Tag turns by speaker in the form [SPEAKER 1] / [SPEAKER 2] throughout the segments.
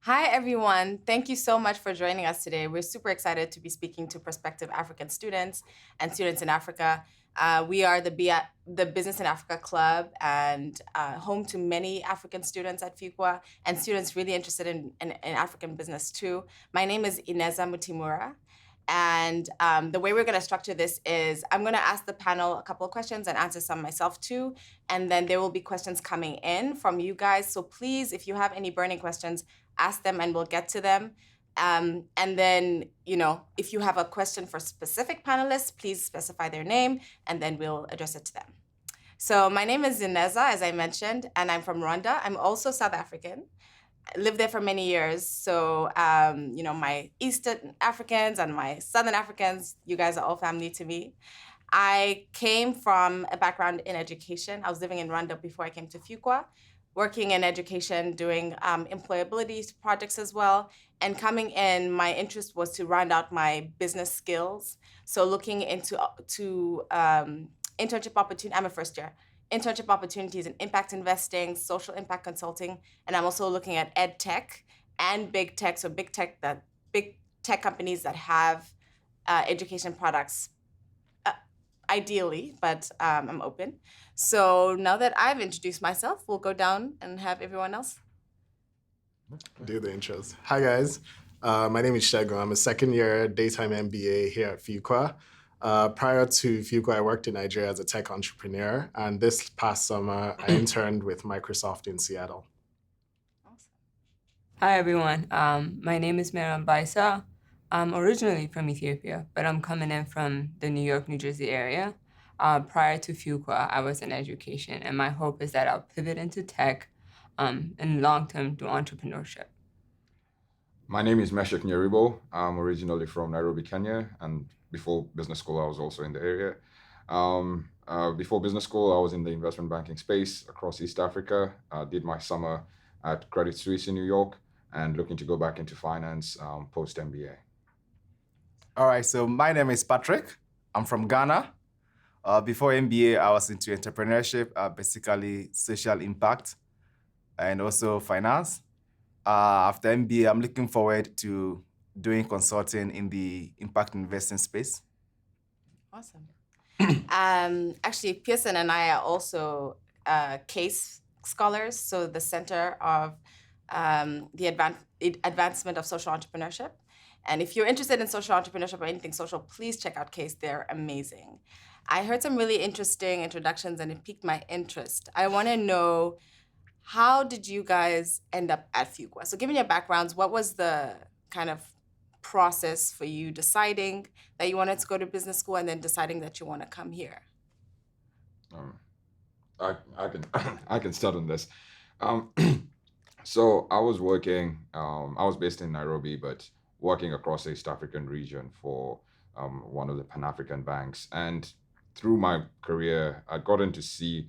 [SPEAKER 1] Hi, everyone. Thank you so much for joining us today. We're super excited to be speaking to prospective African students and students in Africa. We are the Business in Africa Club and home to many African students at Fuqua and students really interested in African business too. My name is Ineza Mutimura. And the way we're going to structure this is I'm going to ask the panel a couple of questions and answer some myself too. And then there will be questions coming in from you guys. So please, if you have any burning questions, ask them and we'll get to them. And then, if you have a question for specific panelists, please specify their name and then we'll address it to them. So my name is Zineza, as I mentioned, and I'm from Rwanda. I'm also South African. I lived there for many years. So, my Eastern Africans and my Southern Africans, you guys are all family to me. I came from a background in education. I was living in Rwanda before I came to Fuqua, working in education, doing employability projects as well. And coming in, my interest was to round out my business skills. So looking into internship opportunity. I'm a first year. Internship opportunities in impact investing, social impact consulting, and I'm also looking at ed tech and big tech. So big tech companies that have education products ideally, but I'm open. So now that I've introduced myself, we'll go down and have everyone else
[SPEAKER 2] do the intros. Hi, guys. My name is Shegun. I'm a second-year daytime MBA here at Fuqua. Prior to Fuqua, I worked in Nigeria as a tech entrepreneur, and this past summer, I interned with Microsoft in Seattle.
[SPEAKER 1] Awesome.
[SPEAKER 3] Hi, everyone. My name is Meram Baisa. I'm originally from Ethiopia, but I'm coming in from the New York, New Jersey area. Prior to Fuqua, I was in education, and my hope is that I'll pivot into tech and long-term do entrepreneurship.
[SPEAKER 4] My name is Meshach Nyeribo. I'm originally from Nairobi, Kenya, and before business school, I was also in the area. Before business school, I was in the investment banking space across East Africa. Did my summer at Credit Suisse in New York, and looking to go back into finance post MBA.
[SPEAKER 5] All right, so my name is Patrick. I'm from Ghana. Before MBA, I was into entrepreneurship, basically social impact, and also finance. After MBA, I'm looking forward to doing consulting in the impact investing space.
[SPEAKER 1] Awesome. Actually, Pearson and I are also CASE scholars, so the Center of the Advancement of Social Entrepreneurship. And if you're interested in social entrepreneurship or anything social, please check out CASE. They're amazing. I heard some really interesting introductions and it piqued my interest. I want to know, how did you guys end up at Fuqua? So given your backgrounds, what was the kind of process for you deciding that you wanted to go to business school and then deciding that you want to come here?
[SPEAKER 4] I can start on this. So I was working. I was based in Nairobi, but working across the East African region for one of the Pan-African banks. And through my career, I'd gotten to see,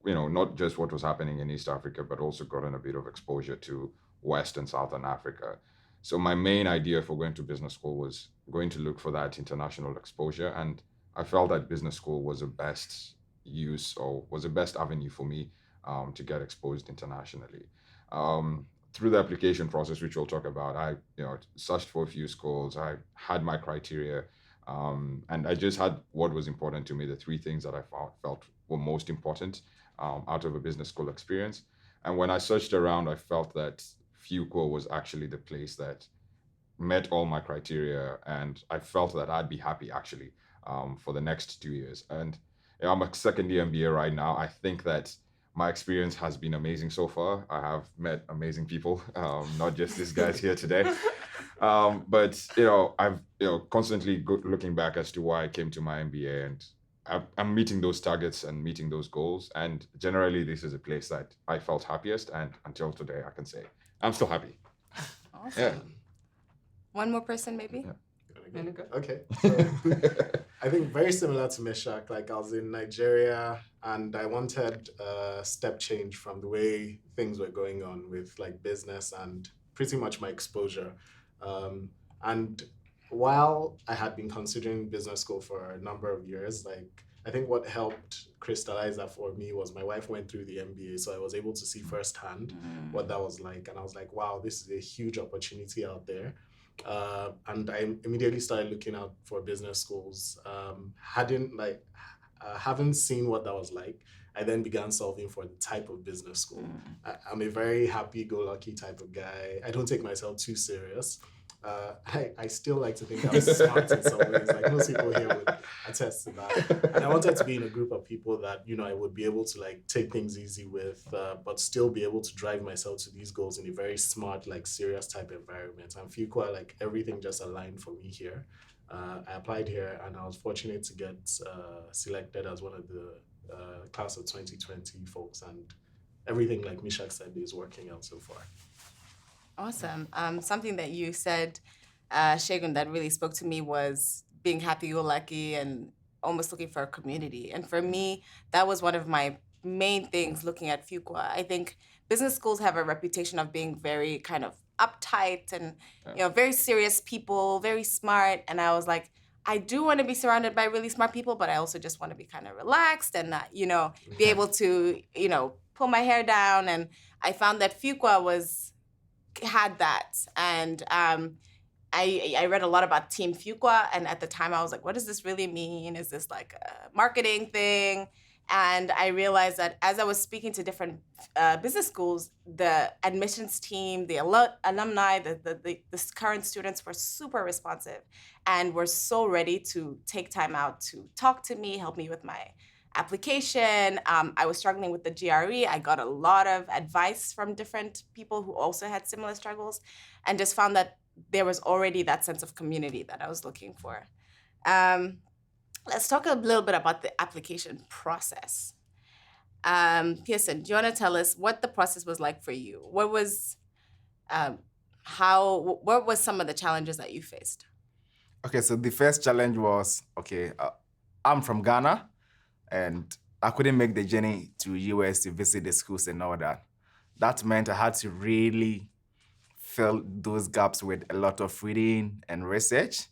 [SPEAKER 4] not just what was happening in East Africa, but also gotten a bit of exposure to West and Southern Africa. So my main idea for going to business school was going to look for that international exposure. And I felt that business school was the best use or was the best avenue for me to get exposed internationally. Through the application process, which we'll talk about, I searched for a few schools. I had my criteria, and I just had what was important to me, the three things that I felt were most important out of a business school experience. And when I searched around, I felt that Fuqua was actually the place that met all my criteria, and I felt that I'd be happy actually for the next 2 years. And I'm a second year MBA right now. I think that my experience has been amazing so far. I have met amazing people, not just these guys here today. But I've constantly looking back as to why I came to my MBA, and I'm meeting those targets and meeting those goals. And generally, this is a place that I felt happiest, and until today, I can say I'm still happy.
[SPEAKER 1] Awesome.
[SPEAKER 4] Yeah.
[SPEAKER 1] One more person, maybe?
[SPEAKER 4] Yeah.
[SPEAKER 2] Okay. So, I think very similar to Meshach, like I was in Nigeria and I wanted a step change from the way things were going on with like business and pretty much my exposure. And while I had been considering business school for a number of years, like I think what helped crystallize that for me was my wife went through the MBA, so I was able to see firsthand what that was like. And I was like, wow, this is a huge opportunity out there. And I immediately started looking out for business schools. Haven't seen what that was like. I then began solving for the type of business school. I'm a very happy-go-lucky type of guy. I don't take myself too serious. I still like to think I'm smart in some ways. Like most people here would attest to that. And I wanted to be in a group of people that, I would be able to like take things easy with, but still be able to drive myself to these goals in a very smart, like serious type environment. And Fuqua, like everything just aligned for me here. I applied here and I was fortunate to get selected as one of the class of 2020 folks, and everything, like Mishak said, is working out so far.
[SPEAKER 1] Awesome. Something that you said, Shagun, that really spoke to me was being happy-go-lucky and almost looking for a community. And for me, that was one of my main things looking at Fuqua. I think business schools have a reputation of being very kind of uptight and very serious people, very smart. And I was like, I do want to be surrounded by really smart people, but I also just want to be kind of relaxed and be able to pull my hair down. And I found that Fuqua had that. And I read a lot about Team Fuqua, and at the time I was like, what does this really mean? Is this like a marketing thing? And I realized that as I was speaking to different business schools, the admissions team, the alumni, the current students were super responsive and were so ready to take time out to talk to me, help me with my application. I was struggling with the GRE. I got a lot of advice from different people who also had similar struggles, and just found that there was already that sense of community that I was looking for. Let's talk a little bit about the application process. Pearson, do you want to tell us what the process was like for you? What was some of the challenges that you faced?
[SPEAKER 5] Okay, so the first challenge was, I'm from Ghana, and I couldn't make the journey to US to visit the schools and all that. That meant I had to really fill those gaps with a lot of reading and research.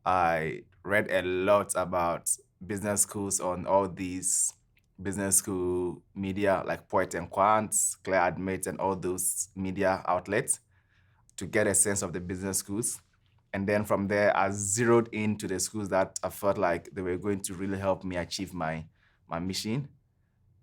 [SPEAKER 5] I read a lot about business schools on all these business school media like Poet and Quant, Clear Admit, and all those media outlets to get a sense of the business schools. And then from there, I zeroed into the schools that I felt like they were going to really help me achieve my mission.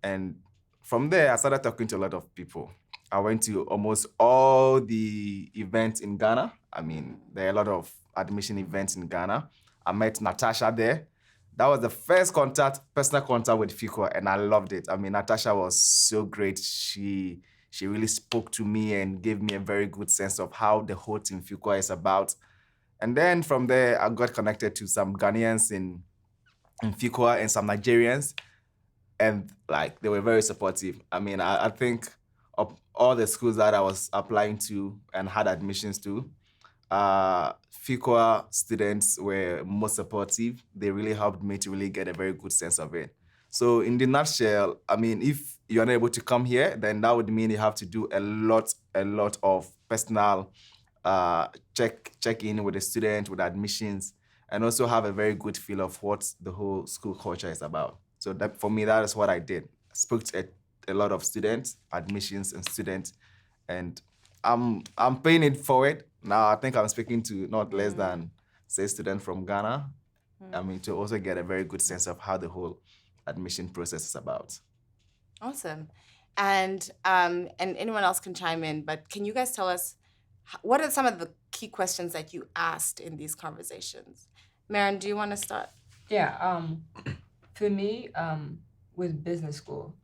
[SPEAKER 5] And from there, I started talking to a lot of people. I went to almost all the events in Ghana. I mean, there are a lot of admission events in Ghana. I met Natasha there. That was the first personal contact with Fuqua, and I loved it. I mean, Natasha was so great. She really spoke to me and gave me a very good sense of how the whole team Fuqua is about. And then from there, I got connected to some Ghanaians in Fuqua and some Nigerians, and like they were very supportive. I mean, I think of all the schools that I was applying to and had admissions to, Fuqua students were most supportive. They really helped me to really get a very good sense of it. So in the nutshell, I mean, if you're not able to come here, then that would mean you have to do a lot of personal check in with the student, with admissions, and also have a very good feel of what the whole school culture is about. So that for me, that is what I did. I spoke to a lot of students, admissions and students, and I'm paying it forward. Now I think I'm speaking to not less than 6 students from Ghana. I mean, to also get a very good sense of how the whole admission process is about.
[SPEAKER 1] Awesome. And anyone else can chime in, but can you guys tell us what are some of the key questions that you asked in these conversations? Maren, do you want to start?
[SPEAKER 3] Yeah. For me, with business school,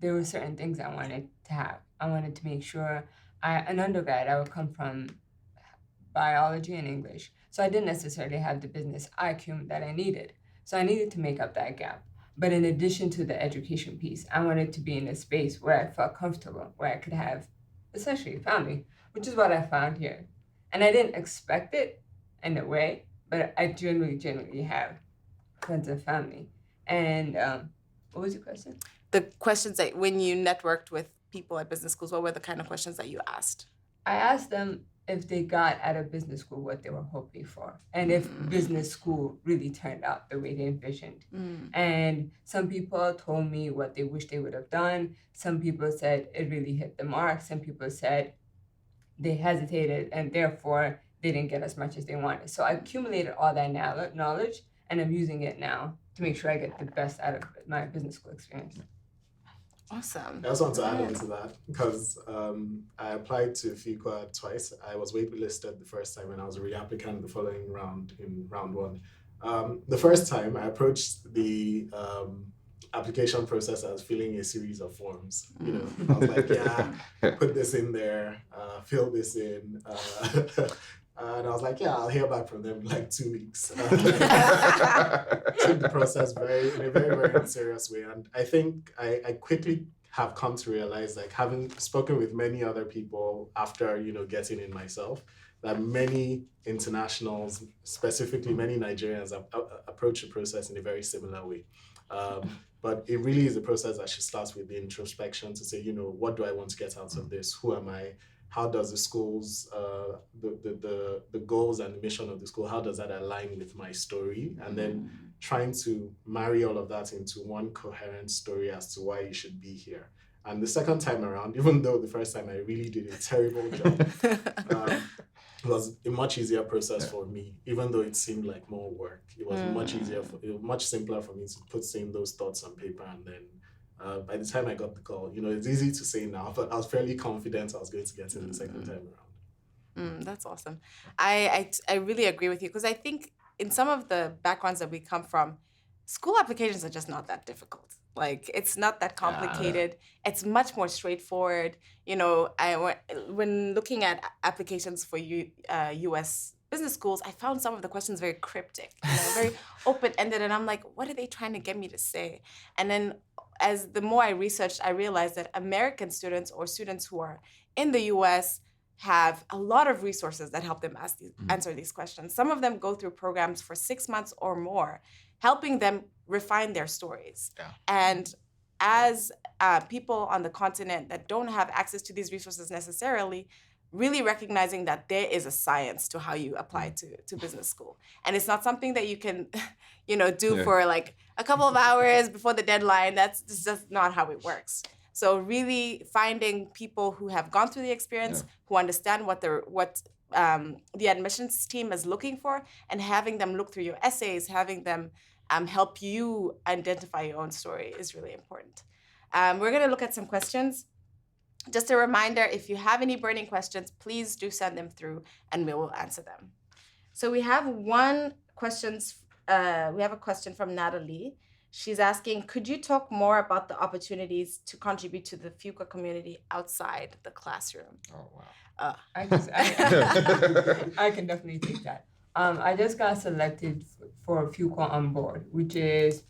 [SPEAKER 3] there were certain things I wanted to have. I wanted to make sure an undergrad, I would come from biology and English. So I didn't necessarily have the business IQ that I needed. So I needed to make up that gap. But in addition to the education piece, I wanted to be in a space where I felt comfortable, where I could have essentially family, which is what I found here. And I didn't expect it in a way, but I genuinely have friends and family. And what was your question?
[SPEAKER 1] The questions that when you networked with people at business schools, what were the kind of questions that you asked?
[SPEAKER 3] I asked them if they got out of business school what they were hoping for, and if business school really turned out the way they envisioned. And some people told me what they wish they would have done. Some people said it really hit the mark. Some people said they hesitated and therefore they didn't get as much as they wanted. So I accumulated all that knowledge, and I'm using it now to make sure I get the best out of my business school experience.
[SPEAKER 1] Awesome.
[SPEAKER 2] I also want to add on to that because I applied to Fuqua twice. I was waitlisted the first time and I was a reapplicant the following round in round one. The first time I approached the application process as filling a series of forms. You know, I was like, yeah, put this in there, fill this in. And I was like, yeah, I'll hear back from them in like 2 weeks. Took the process in a very, very serious way. And I think I quickly have come to realize, like having spoken with many other people after, you know, getting in myself, that many internationals, specifically many Nigerians, approach the process in a very similar way. But it really is a process that should start with the introspection to say, you know, what do I want to get out of this? Who am I? How does the school's, the goals and the mission of the school, how does that align with my story? And then trying to marry all of that into one coherent story as to why you should be here. And the second time around, even though the first time I really did a terrible job, it was a much easier process for me, even though it seemed like more work. It was much simpler for me to put in those thoughts on paper, and then by the time I got the call, you know, it's easy to say now, but I was fairly confident I was going to get in the second time around.
[SPEAKER 1] That's awesome. I really agree with you because I think in some of the backgrounds that we come from, school applications are just not that difficult. Like, it's not that complicated. It's much more straightforward. You know, when looking at applications for U.S. business schools, I found some of the questions very cryptic, you know, very open-ended, and I'm like, what are they trying to get me to say? And then as the more I researched, I realized that American students or students who are in the U.S. have a lot of resources that help them answer these questions. Some of them go through programs for 6 months or more, helping them refine their stories.
[SPEAKER 5] Yeah.
[SPEAKER 1] And as people on the continent that don't have access to these resources necessarily, really recognizing that there is a science to how you apply to business school. And it's not something that you can, you know, do for like a couple of hours before the deadline. That's just not how it works. So really finding people who have gone through the experience, who understand what the admissions team is looking for, and having them look through your essays, having them help you identify your own story is really important. We're going to look at some questions. Just a reminder, if you have any burning questions, please do send them through and we will answer them. So we have a question from Natalie. She's asking, could you talk more about the opportunities to contribute to the Fuqua community outside the classroom?
[SPEAKER 4] Oh, wow.
[SPEAKER 3] I can definitely take that. I just got selected for Fuqua on board, which is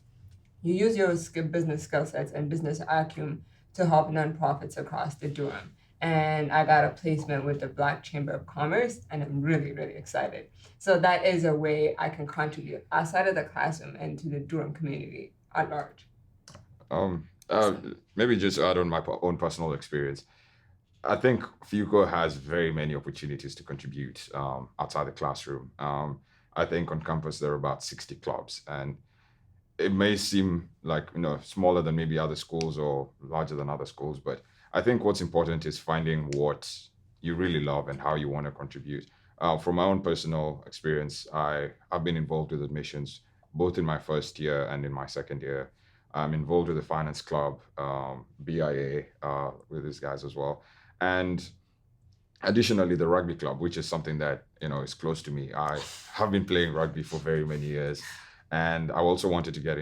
[SPEAKER 3] you use your business skill sets and business acumen to help nonprofits across the Durham. And I got a placement with the Black Chamber of Commerce, and I'm really, really excited. So that is a way I can contribute outside of the classroom and to the Durham community at large.
[SPEAKER 4] Maybe just add on my own personal experience. I think Fuqua has very many opportunities to contribute outside the classroom. I think on campus there are about 60 clubs, and it may seem like, you know, smaller than maybe other schools or larger than other schools, but I think what's important is finding what you really love and how you want to contribute. From my own personal experience, I've been involved with admissions, both in my first year and in my second year. I'm involved with the finance club, BIA, with these guys as well. And additionally, the rugby club, which is something that, you know, is close to me. I have been playing rugby for very many years. And I also wanted to get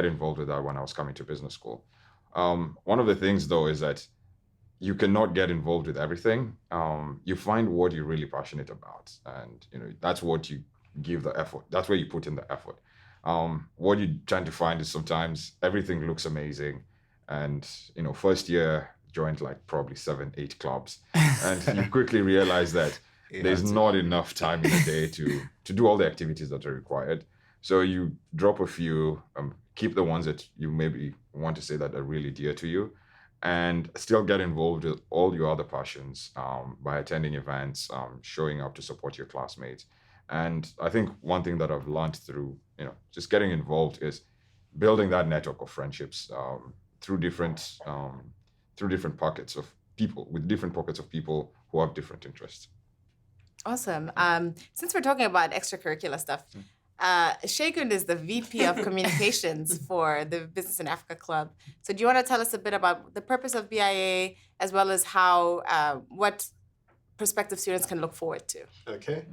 [SPEAKER 4] involved with that when I was coming to business school. One of the things, though, is that you cannot get involved with everything. You find what you're really passionate about, and you know that's what you give the effort. That's where you put in the effort. What you're trying to find is sometimes everything looks amazing, and you know, first year joined like probably 7-8 clubs, and you quickly realize that there's not enough time in a day to do all the activities that are required. So you drop a few, keep the ones that you maybe want to say that are really dear to you, and still get involved with all your other passions by attending events, showing up to support your classmates. And I think one thing that I've learned through, just getting involved is building that network of friendships through different pockets of people with different pockets of people who have different interests.
[SPEAKER 1] Awesome. Since we're talking about extracurricular stuff, Shegun is the VP of Communications for the Business in Africa Club. So do you want to tell us a bit about the purpose of BIA, as well as how what prospective students can look forward to?
[SPEAKER 2] Okay.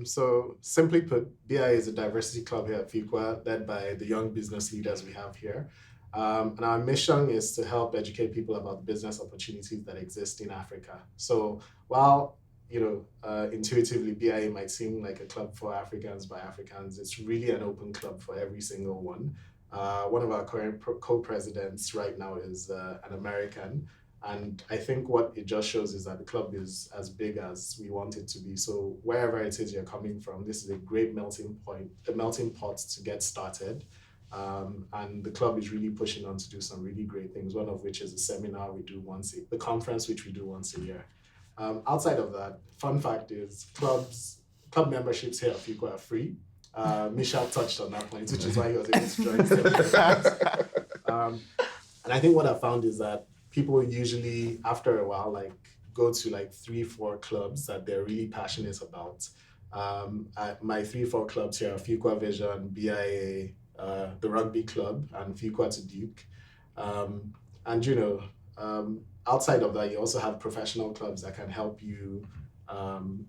[SPEAKER 2] So simply put, BIA is a diversity club here at Fuqua, led by the young business leaders we have here. And our mission is to help educate people about the business opportunities that exist in Africa. So while intuitively BIA might seem like a club for Africans by Africans, it's really an open club for every single one. One of our current co-presidents right now is an American. And I think what it just shows is that the club is as big as we want it to be. So wherever it is you're coming from, this is a great melting pot to get started. And the club is really pushing on to do some really great things, one of which is a seminar we do the conference which we do once a year. Outside of that, fun fact is club memberships here at Fuqua are free. Misha touched on that point, which is why he was able to join. And I think what I found is that people usually, after a while, go to 3-4 clubs that they're really passionate about. My 3-4 clubs here are Fuqua Vision, BIA, the Rugby Club, and Fuqua to Duke. Outside of that, you also have professional clubs that can help you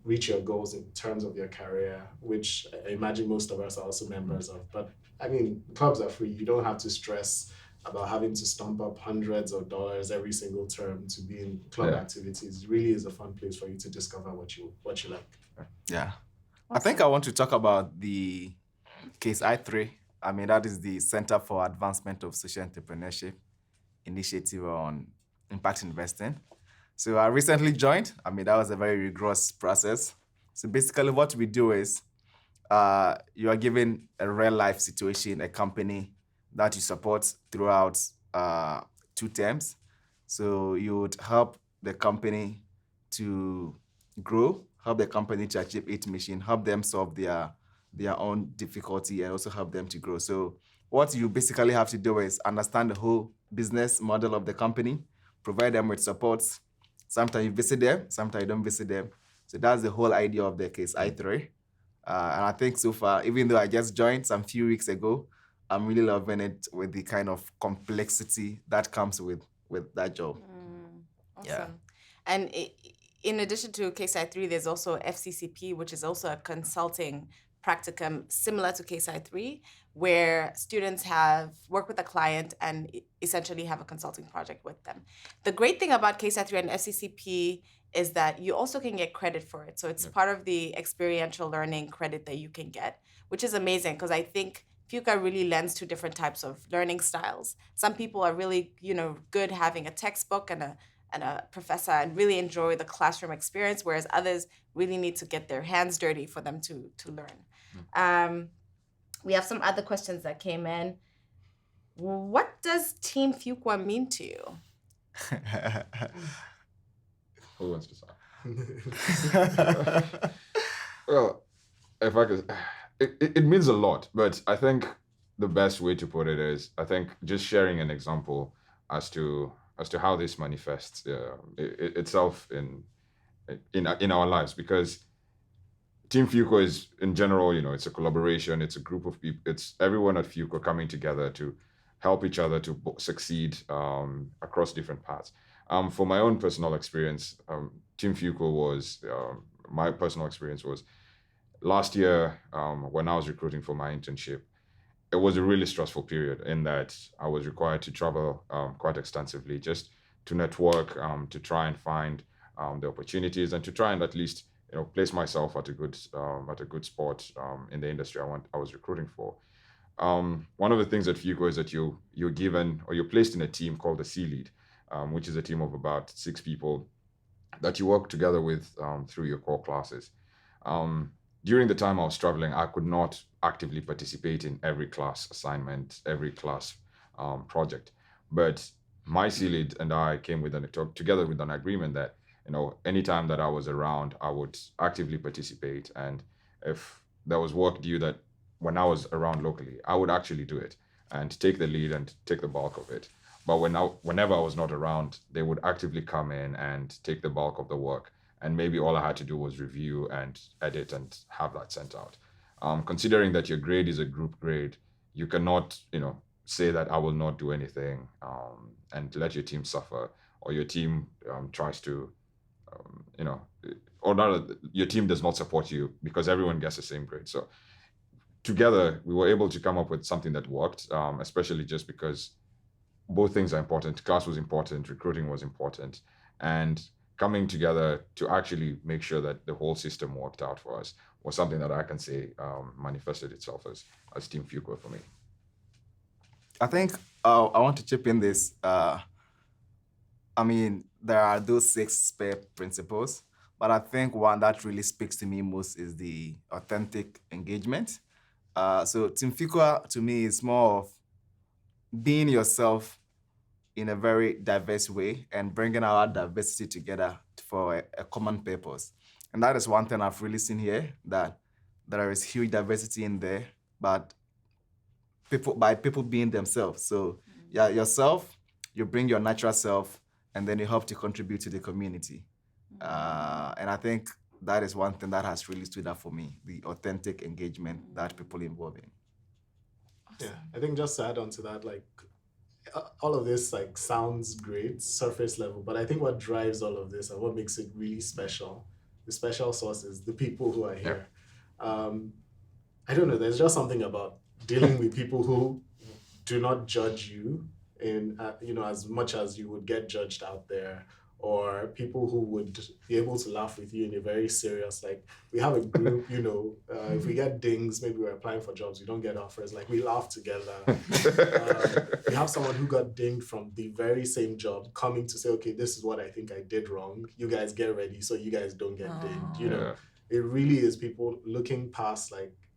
[SPEAKER 2] reach your goals in terms of your career, which I imagine most of us are also members of. But I mean, clubs are free. You don't have to stress about having to stump up hundreds of dollars every single term to be in club activities. It really is a fun place for you to discover what you like.
[SPEAKER 5] Yeah. Awesome. I think I want to talk about the Case I3. I mean, that is the Center for Advancement of Social Entrepreneurship initiative on impact investing. So I recently joined. I mean, that was a very rigorous process. So basically what we do is you are given a real life situation, a company that you support throughout 2 terms. So you would help the company to grow, help the company to achieve its mission, help them solve their own difficulty, and also help them to grow. So what you basically have to do is understand the whole business model of the company, provide them with support. Sometimes you visit them, sometimes you don't visit them. So that's the whole idea of the Case I3. And I think so far, even though I just joined some few weeks ago, I'm really loving it with the kind of complexity that comes with that job.
[SPEAKER 1] Awesome. Yeah. And in addition to Case I3, there's also FCCP, which is also a consulting practicum similar to Case I3, where students work with a client and essentially have a consulting project with them. The great thing about Case I3 and FCCP is that you also can get credit for it. So it's part of the experiential learning credit that you can get, which is amazing because I think Fuqua really lends to different types of learning styles. Some people are really, good having a textbook and a professor and really enjoy the classroom experience, whereas others really need to get their hands dirty for them to learn. We have some other questions that came in. What does Team Fuqua mean to you?
[SPEAKER 4] Who wants to start? Well, if I could, it means a lot, but I think the best way to put it is, I think just sharing an example as to how this manifests itself in our lives, because Team Fuqua is, in general, it's a collaboration, it's a group of people, it's everyone at Fuqua coming together to help each other to succeed across different paths. For my own personal experience, Team Fuqua was, my personal experience was, last year when I was recruiting for my internship, it was a really stressful period in that I was required to travel quite extensively just to network, to try and find the opportunities and to try and at least place myself at a good spot in the industry I was recruiting for. One of the things at Fuqua is that you're given, or you're placed in a team called the C-Lead, which is a team of about 6 people that you work together with through your core classes. During the time I was traveling, I could not actively participate in every class assignment, every class project. But my C-lead and I came with together with an agreement that, anytime that I was around, I would actively participate. And if there was work due that when I was around locally, I would actually do it and take the lead and take the bulk of it. But whenever I was not around, they would actively come in and take the bulk of the work. And maybe all I had to do was review and edit and have that sent out. Considering that your grade is a group grade, you cannot, say that I will not do anything and let your team suffer, or your team tries to, you know, or not, your team does not support you because everyone gets the same grade. So together, we were able to come up with something that worked, especially just because both things are important. Class was important, recruiting was important, and coming together to actually make sure that the whole system worked out for us was something that I can say manifested itself as Team Fuqua for me.
[SPEAKER 5] I think I want to chip in this. There are those 6 SPARE principles, but I think one that really speaks to me most is the authentic engagement. So Team Fuqua to me is more of being yourself in a very diverse way and bringing our diversity together for a common purpose. And that is one thing I've really seen here, that there is huge diversity in there, but people being themselves. So yeah, yourself, you bring your natural self, and then you help to contribute to the community. And I think that is one thing that has really stood out for me, the authentic engagement that people involve in.
[SPEAKER 2] Yeah, I think just to add on to that, all of this sounds great, surface level, but I think what drives all of this and what makes it really special, the special sauce, is the people who are here. I don't know, there's just something about dealing with people who do not judge you in as much as you would get judged out there, or people who would be able to laugh with you in a very serious, we have a group, if we get dings, maybe we're applying for jobs, we don't get offers, we laugh together. We have someone who got dinged from the very same job coming to say, okay, this is what I think I did wrong. You guys get ready so you guys don't get dinged. It really is people looking past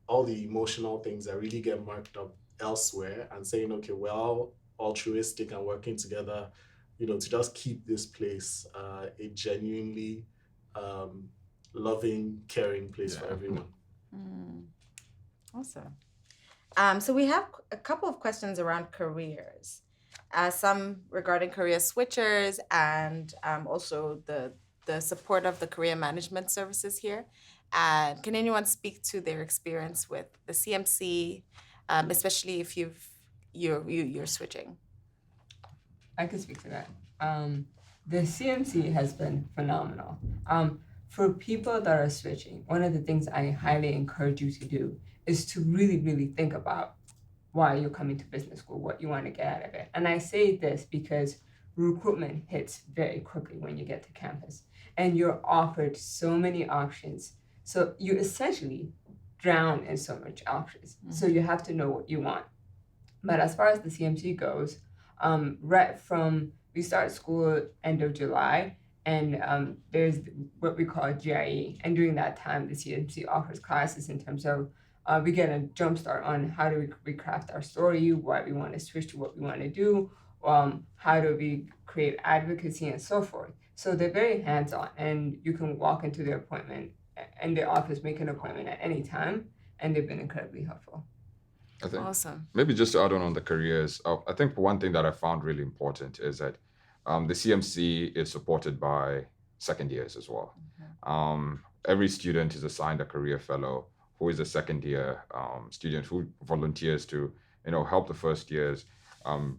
[SPEAKER 2] all the emotional things that really get marked up elsewhere and saying, okay, we're all altruistic and working together, to just keep this place a genuinely loving, caring place for everyone.
[SPEAKER 1] Awesome. So we have a couple of questions around careers, some regarding career switchers and also the support of the career management services here. And can anyone speak to their experience with the CMC, especially if you're switching?
[SPEAKER 3] I can speak to that. The CMC has been phenomenal. For people that are switching, one of the things I highly encourage you to do is to really, really think about why you're coming to business school, what you want to get out of it. And I say this because recruitment hits very quickly when you get to campus, and you're offered so many options. So you essentially drown in so much options. So you have to know what you want. But as far as the CMC goes, we start school end of July, and there's what we call GIE. And during that time, the CMC offers classes in terms of we get a jump start on how do we craft our story, why we want to switch to what we want to do, how do we create advocacy, and so forth. So they're very hands-on, and you can walk into their appointment in their office, make an appointment at any time, and they've been incredibly helpful.
[SPEAKER 4] I think
[SPEAKER 1] Awesome.
[SPEAKER 4] Maybe just to add on the careers, I think one thing that I found really important is that the CMC is supported by second years as well. Every student is assigned a career fellow who is a second year student who volunteers to help the first years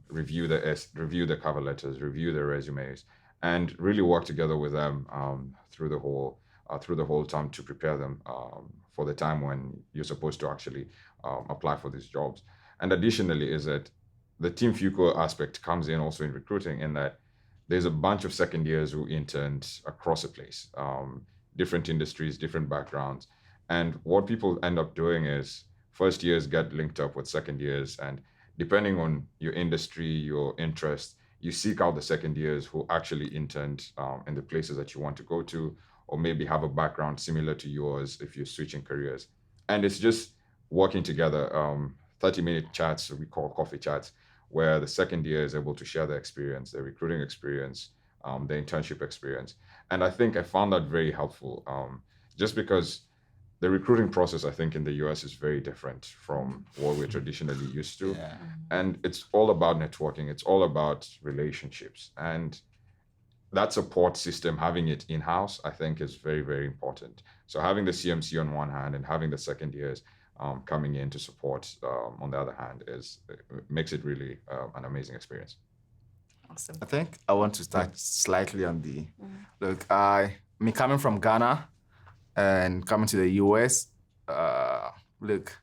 [SPEAKER 4] review the cover letters, review their resumes, and really work together with them through the whole time to prepare them for the time when you're supposed to actually apply for these jobs. And additionally is that the Team Fuqua aspect comes in also in recruiting, in that there's a bunch of second years who interned across the place, different industries, different backgrounds. And what people end up doing is first years get linked up with second years, and depending on your industry, your interest, you seek out the second years who actually interned in the places that you want to go to, or maybe have a background similar to yours if you're switching careers. And it's just working together, 30-minute chats, we call coffee chats, where the second year is able to share their experience, their recruiting experience, their internship experience. And I think I found that very helpful, just because the recruiting process, I think, in the US is very different from what we're traditionally used to.
[SPEAKER 5] Yeah.
[SPEAKER 4] And it's all about networking. It's all about relationships. And that support system, having it in-house, I think is very, very important. So having the CMC on one hand and having the second years coming in to support on the other hand makes it really an amazing experience.
[SPEAKER 1] Awesome.
[SPEAKER 5] I think I want to start slightly on the look. Coming from Ghana and coming to the US, look,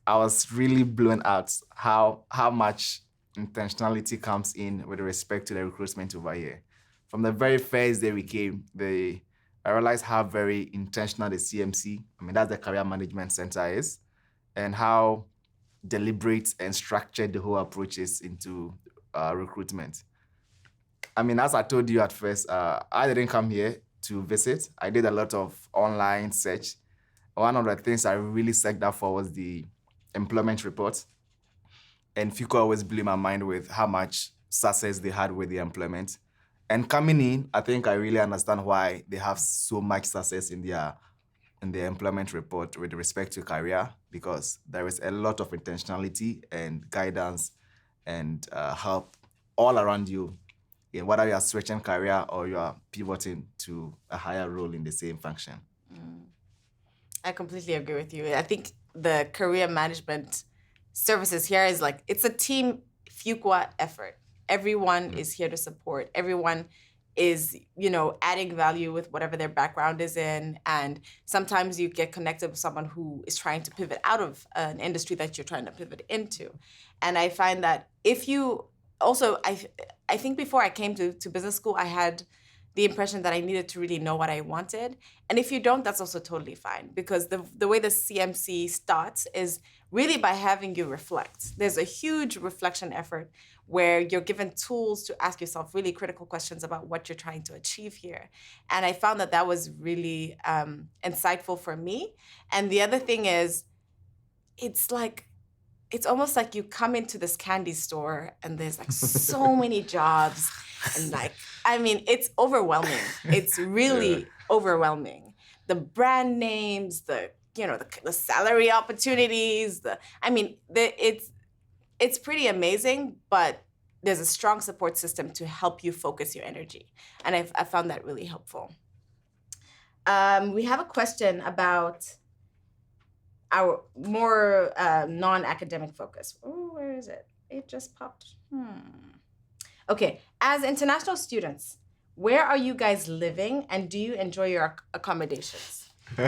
[SPEAKER 5] I was really blown out how much intentionality comes in with respect to the recruitment over here. From the very first day we came, I realized how very intentional the CMC, that's the Career Management Center is, and how deliberate and structured the whole approach is into recruitment. As I told you at first, I didn't come here to visit. I did a lot of online search. One of the things I really searched out for was the employment report. And Fuqua always blew my mind with how much success they had with the employment. And coming in, I think I really understand why they have so much success in their employment report with respect to career, because there is a lot of intentionality and guidance and help all around you, whether you are switching career or you are pivoting to a higher role in the same function.
[SPEAKER 1] I completely agree with you. I think the career management services here is like, it's a team Fuqua effort. Everyone is here to support. Everyone is, adding value with whatever their background is in. And sometimes you get connected with someone who is trying to pivot out of an industry that you're trying to pivot into. And I find that if you also, I think before I came to business school, I had the impression that I needed to really know what I wanted. And if you don't, that's also totally fine, because the way the CMC starts is really by having you reflect. There's a huge reflection effort where you're given tools to ask yourself really critical questions about what you're trying to achieve here. And I found that was really insightful for me. And the other thing is, it's almost like you come into this candy store and there's like so many jobs, and it's overwhelming. It's really overwhelming. The brand names, the salary opportunities, it's pretty amazing, but there's a strong support system to help you focus your energy. And I found that really helpful. We have a question about our more non-academic focus. Oh, where is it? It just popped. Okay, as international students, where are you guys living, and do you enjoy your accommodations? Do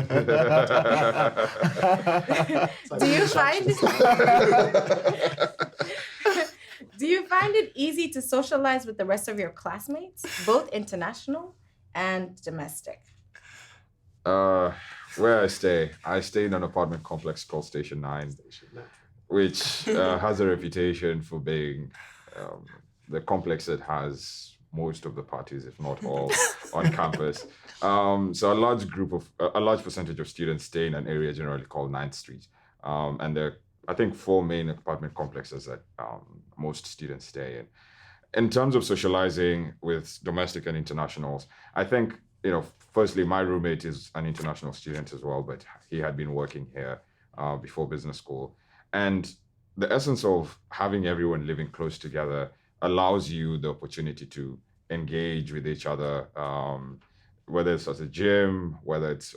[SPEAKER 1] you find it easy to socialize with the rest of your classmates, both international and domestic?
[SPEAKER 4] Where I stay in an apartment complex called Station 9, which has a reputation for being the complex that has most of the parties, if not all, on campus. So a large percentage of students stay in an area generally called 9th Street. And there are, I think, 4 main apartment complexes that most students stay in. In terms of socializing with domestic and internationals, I think, firstly, my roommate is an international student as well, but he had been working here before business school. And the essence of having everyone living close together allows you the opportunity to engage with each other, whether it's at a gym, whether it's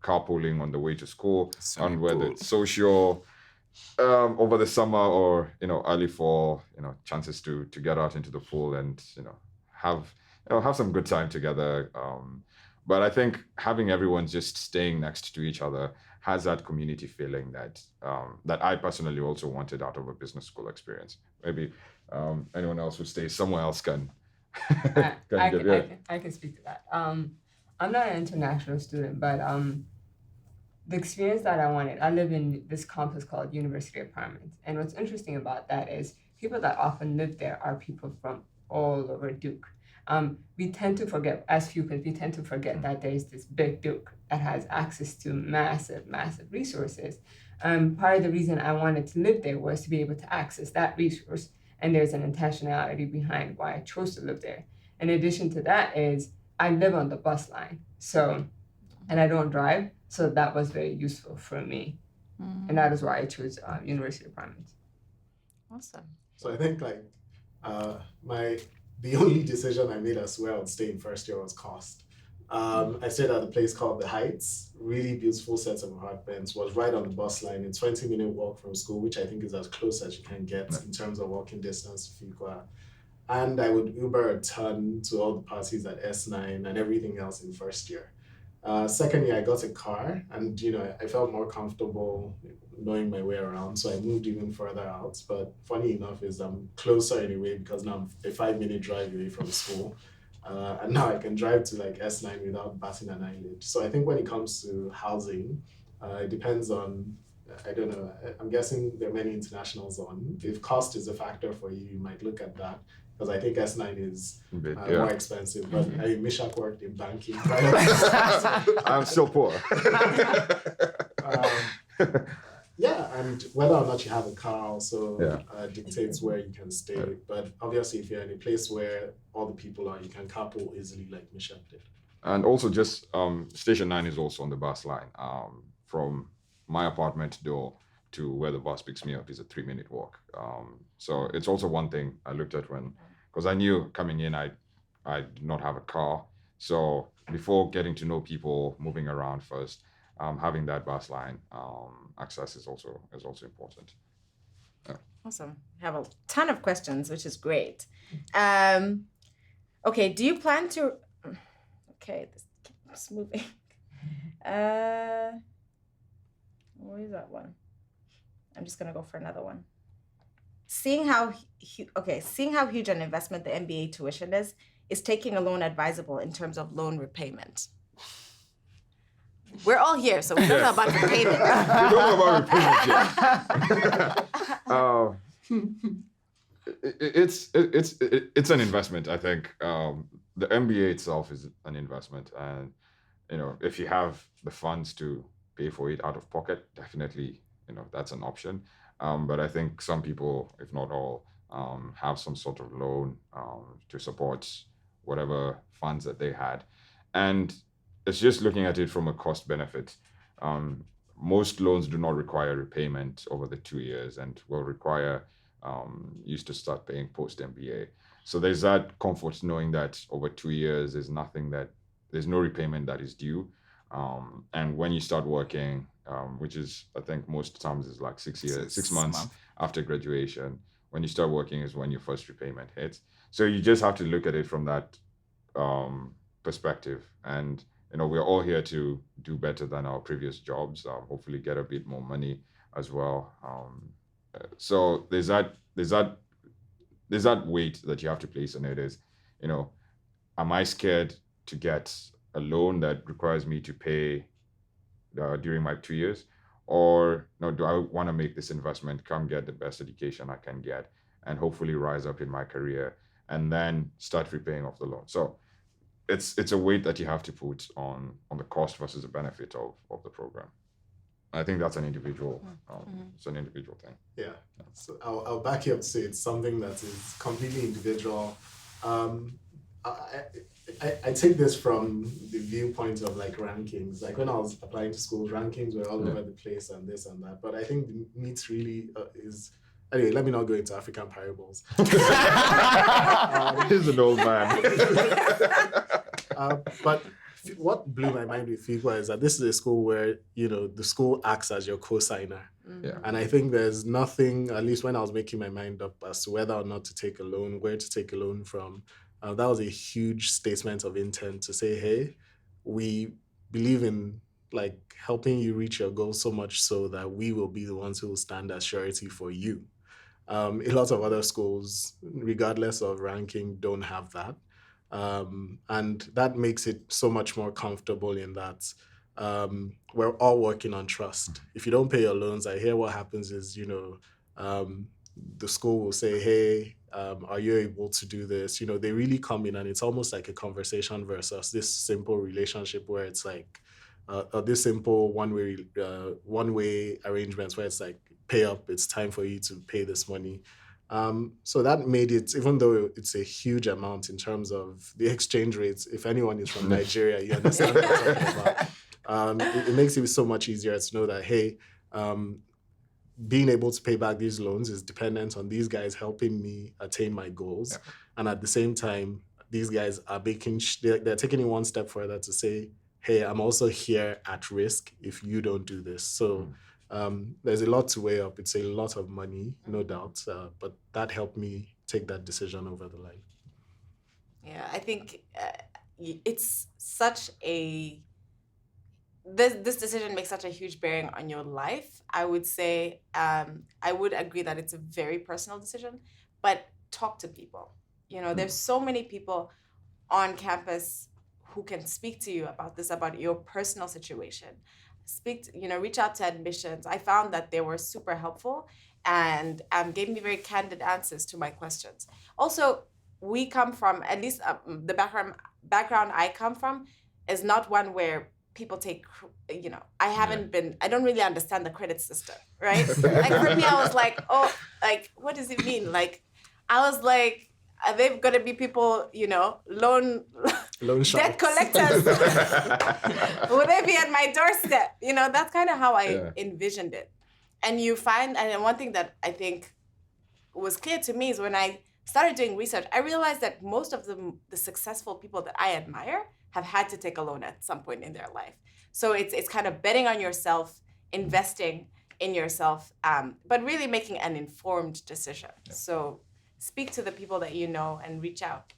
[SPEAKER 4] carpooling on the way to school, and whether it's social over the summer or early fall, chances to get out into the pool and have some good time together. But I think having everyone just staying next to each other has that community feeling that I personally also wanted out of a business school experience. Maybe anyone else who stays somewhere else can.
[SPEAKER 3] I can speak to that. I'm not an international student, but the experience that I wanted, I live in this campus called University Apartments. And what's interesting about that is people that often live there are people from all over Duke. We tend to forget, as Fuqua, that there's this big Duke that has access to massive, massive resources. Part of the reason I wanted to live there was to be able to access that resource and there's an intentionality behind why I chose to live there. In addition to that is I live on the bus line, and I don't drive, so that was very useful for me. And that is why I chose University of Providence.
[SPEAKER 1] Awesome.
[SPEAKER 2] So I think the only decision I made as well to stay in first year was cost. I stayed at a place called The Heights, really beautiful set of apartments, was right on the bus line, a 20-minute walk from school, which I think is as close as you can get in terms of walking distance to Fuqua. And I would Uber a ton to all the parties at S9 and everything else in first year. Second year, I got a car, and I felt more comfortable knowing my way around, so I moved even further out. But funny enough is I'm closer anyway because now I'm a 5-minute drive away from school, and now I can drive to like S9 without batting an eyelid. So I think when it comes to housing, it depends on. I don't know. I'm guessing there are many internationals on. If cost is a factor for you, you might look at that. Because I think S9 is more expensive, but Mishak worked in banking.
[SPEAKER 4] I'm still poor.
[SPEAKER 2] And whether or not you have a car also dictates where you can stay. Yeah. But obviously, if you're in a place where all the people are, you can carpool easily, like Mishak did.
[SPEAKER 4] And also, just Station 9 is also on the bus line. From my apartment door to where the bus picks me up is a 3-minute walk. So it's also one thing I looked at because I knew coming in I did not have a car. So before getting to know people, moving around first, having that bus line access is also important. Yeah.
[SPEAKER 1] Awesome. I have a ton of questions, which is great. Okay, do you plan to? Okay, this keeps moving. Where is that one? I'm just gonna go for another one. Seeing how huge an investment the MBA tuition is taking a loan advisable in terms of loan repayment? We're all here, so we don't know about repayment.
[SPEAKER 4] We don't know about repayment yet. It's an investment, I think. The MBA itself is an investment, and if you have the funds to pay for it out of pocket, definitely that's an option. But I think some people, if not all, have some sort of loan to support whatever funds that they had. And it's just looking at it from a cost benefit. Most loans do not require repayment over the 2 years and will require you to start paying post MBA. So there's that comfort knowing that over 2 years, there's no repayment that is due. And when you start working, which is, I think most times is like 6 months after graduation, when you start working is when your first repayment hits. So you just have to look at it from that perspective. And, we're all here to do better than our previous jobs, hopefully get a bit more money as well. So there's that weight that you have to place on it is, am I scared to get a loan that requires me to pay during my 2 years, or do I want to make this investment, come get the best education I can get, and hopefully rise up in my career, and then start repaying off the loan? So it's a weight that you have to put on the cost versus the benefit of the program. I think that's an individual. It's an individual thing.
[SPEAKER 2] Yeah. So I'll back you up to say it's something that is completely individual. I take this from the viewpoint of like rankings. Like when I was applying to schools, rankings were all over the place and this and that. But I think the meat really is. Anyway, let me not go into African parables.
[SPEAKER 4] He's an old man.
[SPEAKER 2] But what blew my mind with Fuqua is that this is a school where the school acts as your co-signer.
[SPEAKER 4] Yeah.
[SPEAKER 2] And I think there's nothing, at least when I was making my mind up as to whether or not to take a loan, where to take a loan from. That was a huge statement of intent to say, hey, we believe in like helping you reach your goals so much so that we will be the ones who will stand as surety for you. A lot of other schools, regardless of ranking, don't have that. And that makes it so much more comfortable in that we're all working on trust. If you don't pay your loans, I hear what happens is, the school will say, hey, are you able to do this? They really come in and it's almost like a conversation versus this simple relationship where it's like this simple one-way arrangements where it's like, pay up, it's time for you to pay this money. So that made it, even though it's a huge amount in terms of the exchange rates, if anyone is from Nigeria, you understand what I'm talking about. It makes it so much easier to know that, hey, being able to pay back these loans is dependent on these guys helping me attain my goals.
[SPEAKER 4] Yeah.
[SPEAKER 2] And at the same time, these guys are they're taking it one step further to say, hey, I'm also here at risk if you don't do this. So there's a lot to weigh up. It's a lot of money, no doubt. But that helped me take that decision over the line.
[SPEAKER 1] Yeah, I think it's such a this decision makes such a huge bearing on your life. I would say I would agree that it's a very personal decision, but talk to people. There's so many people on campus who can speak to you about this, about your personal situation. Reach out to admissions. I found that they were super helpful and gave me very candid answers to my questions. Also, we come from, at least the background I come from is not one where people take, I don't really understand the credit system, right? Like for me, I was like, oh, like, what does it mean? Like, I was like, are they going to be people, loan debt collectors? Will they be at my doorstep? That's kind of how I envisioned it. And you find, and one thing that I think was clear to me is when I started doing research, I realized that most of the successful people that I admire have had to take a loan at some point in their life. So it's kind of betting on yourself, investing in yourself, but really making an informed decision. Yeah. So speak to the people that you know and reach out.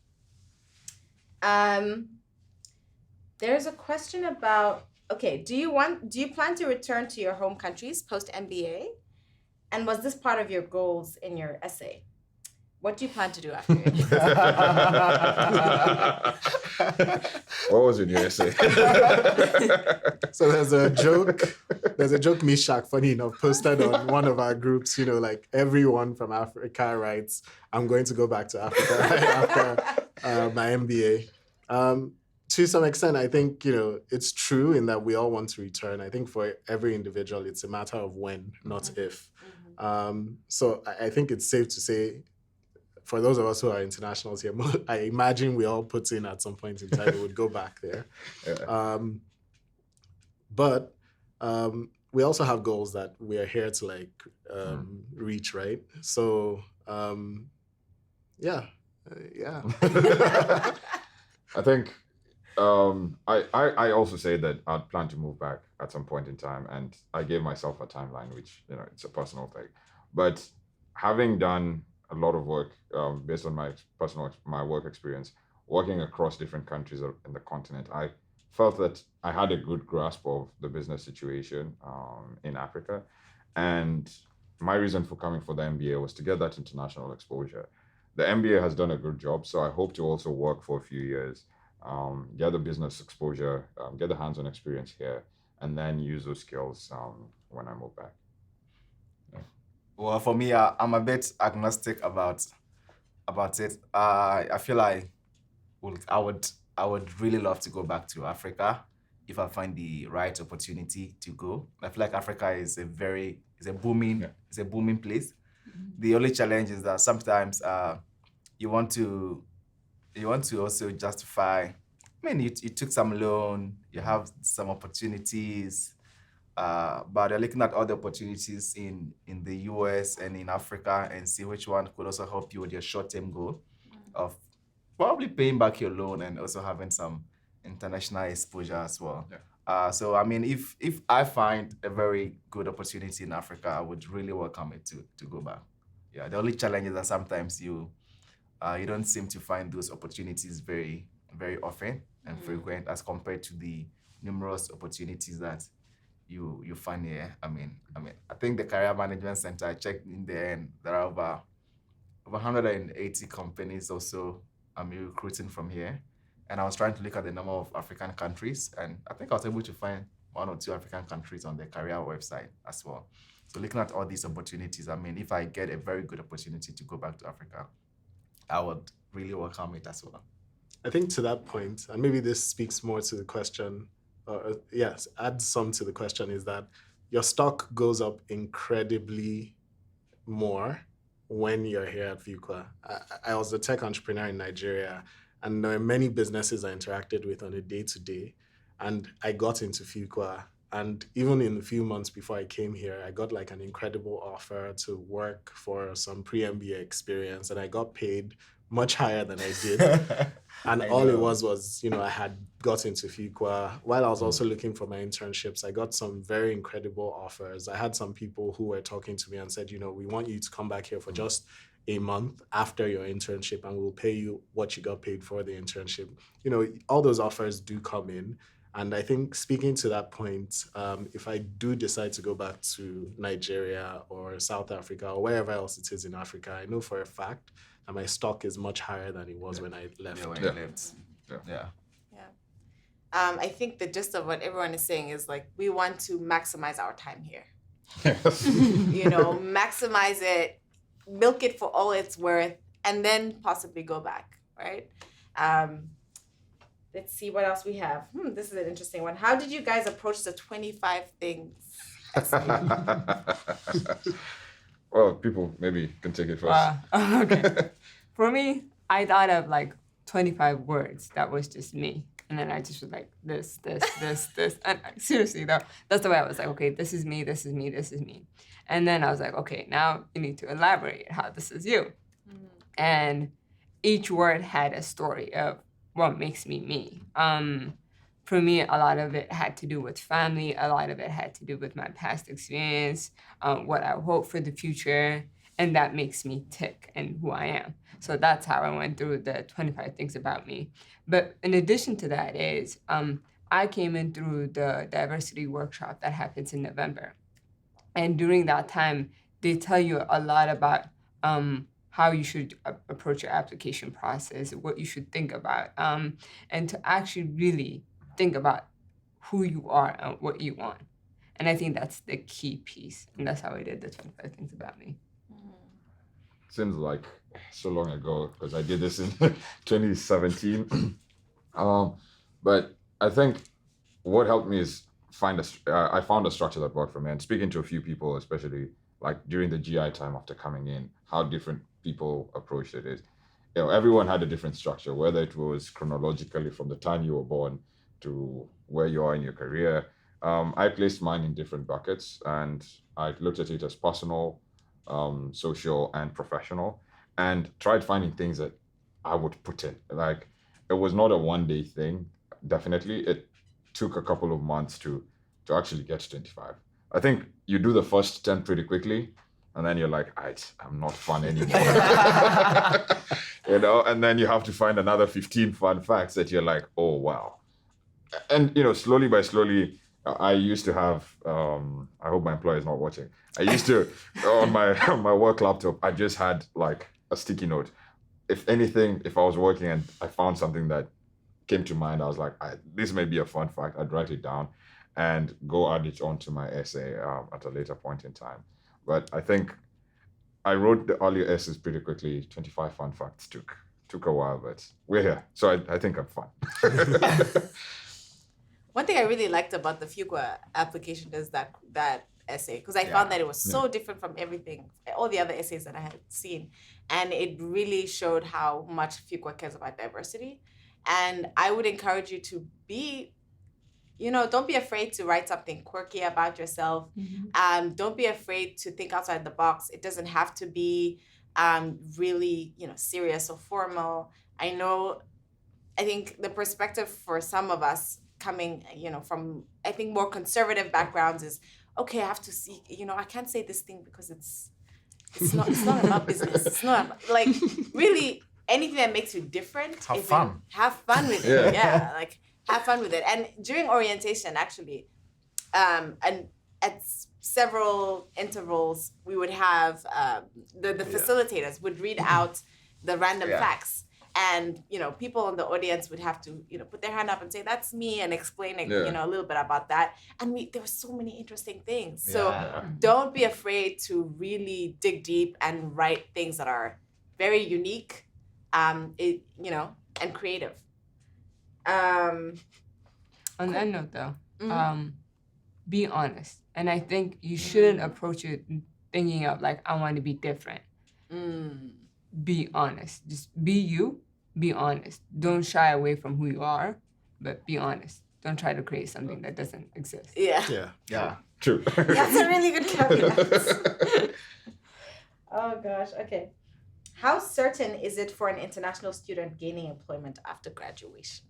[SPEAKER 1] There's a question about, okay, do you plan to return to your home countries post MBA? And was this part of your goals in your essay? What do you plan to do after your
[SPEAKER 4] What was in your essay?
[SPEAKER 2] So there's a joke Mishak, funny enough, posted on one of our groups, like everyone from Africa writes, I'm going to go back to Africa after my MBA. To some extent, I think, it's true in that we all want to return. I think for every individual, it's a matter of when, not if. So I think it's safe to say, for those of us who are internationals here, I imagine we all put in at some point in time, we would go back there. Yeah. But we also have goals that we are here to reach, right? So, yeah.
[SPEAKER 4] I think I also say that I'd plan to move back at some point in time, and I gave myself a timeline, which, it's a personal thing. But having done a lot of work based on my work experience, working across different countries in the continent, I felt that I had a good grasp of the business situation in Africa. And my reason for coming for the MBA was to get that international exposure. The MBA has done a good job, so I hope to also work for a few years, get the business exposure, get the hands-on experience here, and then use those skills when I move back.
[SPEAKER 5] Well, for me, I'm a bit agnostic about it. I feel like I would really love to go back to Africa if I find the right opportunity to go. I feel like Africa is a booming place. Mm-hmm. The only challenge is that sometimes you want to also justify. I mean, you took some loan, you have some opportunities. But they're looking at other opportunities in the US and in Africa and see which one could also help you with your short-term goal of probably paying back your loan and also having some international exposure as well. Yeah. So, I mean, if I find a very good opportunity in Africa, I would really welcome it to go back. Yeah, the only challenge is that sometimes you don't seem to find those opportunities very, very often and frequent as compared to the numerous opportunities that you find here. I mean, I think the Career Management Center, I checked in there, and there are over 180 companies also recruiting from here. And I was trying to look at the number of African countries, and I think I was able to find 1 or 2 African countries on the career website as well. So looking at all these opportunities, I mean, if I get a very good opportunity to go back to Africa, I would really welcome it as well.
[SPEAKER 2] I think to that point, and maybe this speaks more to the question, yes, add some to the question, is that your stock goes up incredibly more when you're here at Fuqua. I was a tech entrepreneur in Nigeria, and there were many businesses I interacted with on a day-to-day, and I got into Fuqua. And even in the few months before I came here, I got like an incredible offer to work for some pre-MBA experience, and I got paid much higher than I did. And all it was, I had got into Fuqua. While I was also looking for my internships, I got some very incredible offers. I had some people who were talking to me and said, we want you to come back here for just a month after your internship, and we'll pay you what you got paid for the internship. All those offers do come in. And I think, speaking to that point, if I do decide to go back to Nigeria or South Africa or wherever else it is in Africa, I know for a fact that my stock is much higher than it was when I left.
[SPEAKER 5] Yeah, when you left. Yeah.
[SPEAKER 1] I think the gist of what everyone is saying is like, we want to maximize our time here. Maximize it, milk it for all it's worth, and then possibly go back, right? Let's see what else we have. This is an interesting one. How did you guys approach the 25 things?
[SPEAKER 4] Well, people maybe can take it first.
[SPEAKER 3] Okay. For me, I thought of like 25 words that was just me. And then I just was like, this. And seriously, though, that's the way I was like, okay, this is me, this is me, this is me. And then I was like, okay, now you need to elaborate how this is you. And each word had a story of what makes me me. For me, a lot of it had to do with family. A lot of it had to do with my past experience, what I hope for the future, and that makes me tick and who I am. So that's how I went through the 25 things about me. But in addition to that is, I came in through the diversity workshop that happens in November. And during that time, they tell you a lot about how you should approach your application process, what you should think about, and to actually really think about who you are and what you want. And I think that's the key piece. And that's how I did the 25 things about me.
[SPEAKER 4] Seems like so long ago because I did this in 2017. But I think what helped me is I found a structure that worked for me. And speaking to a few people, especially like during the GI time after coming in, how different people approached it is, everyone had a different structure, whether it was chronologically from the time you were born to where you are in your career. I placed mine in different buckets, and I looked at it as personal, social, and professional, and tried finding things that I would put in. Like, it was not a one-day thing. Definitely, it took a couple of months to actually get to 25. I think you do the first 10 pretty quickly, and then you're like, I'm not fun anymore. And then you have to find another 15 fun facts that you're like, oh, wow. And, slowly by slowly, I used to have, I hope my employer is not watching. I used to, on my work laptop, I just had like a sticky note. If anything, if I was working and I found something that came to mind, I was like, this may be a fun fact. I'd write it down and go add it onto my essay at a later point in time. But I think I wrote the earlier essays pretty quickly. 25 fun facts took a while, but we're here. So I think I'm fun.
[SPEAKER 1] One thing I really liked about the Fuqua application is that essay, because I found that it was so different from all the other essays that I had seen. And it really showed how much Fuqua cares about diversity. And I would encourage you to don't be afraid to write something quirky about yourself. Don't be afraid to think outside the box. It doesn't have to be really, serious or formal. I think the perspective for some of us coming, from, I think, more conservative backgrounds is, okay, I have to see, I can't say this thing because it's not about business. It's not about, like, really anything that makes you different.
[SPEAKER 5] Have fun.
[SPEAKER 1] Have fun with it. Yeah, like, have fun with it. And during orientation, actually, and at several intervals, we would have the facilitators would read out the random facts. And, people in the audience would have to, put their hand up and say, that's me, and explain, a little bit about that. And there were so many interesting things. So don't be afraid to really dig deep and write things that are very unique, and creative. On
[SPEAKER 3] that note, though, be honest. And I think you shouldn't approach it thinking of, like, I want to be different. Be honest. Just be you. Be honest. Don't shy away from who you are, but be honest. Don't try to create something that doesn't exist.
[SPEAKER 1] Yeah.
[SPEAKER 5] Yeah.
[SPEAKER 4] True.
[SPEAKER 1] That's a really good caveat. Oh gosh, okay. How certain is it for an international student gaining employment after graduation?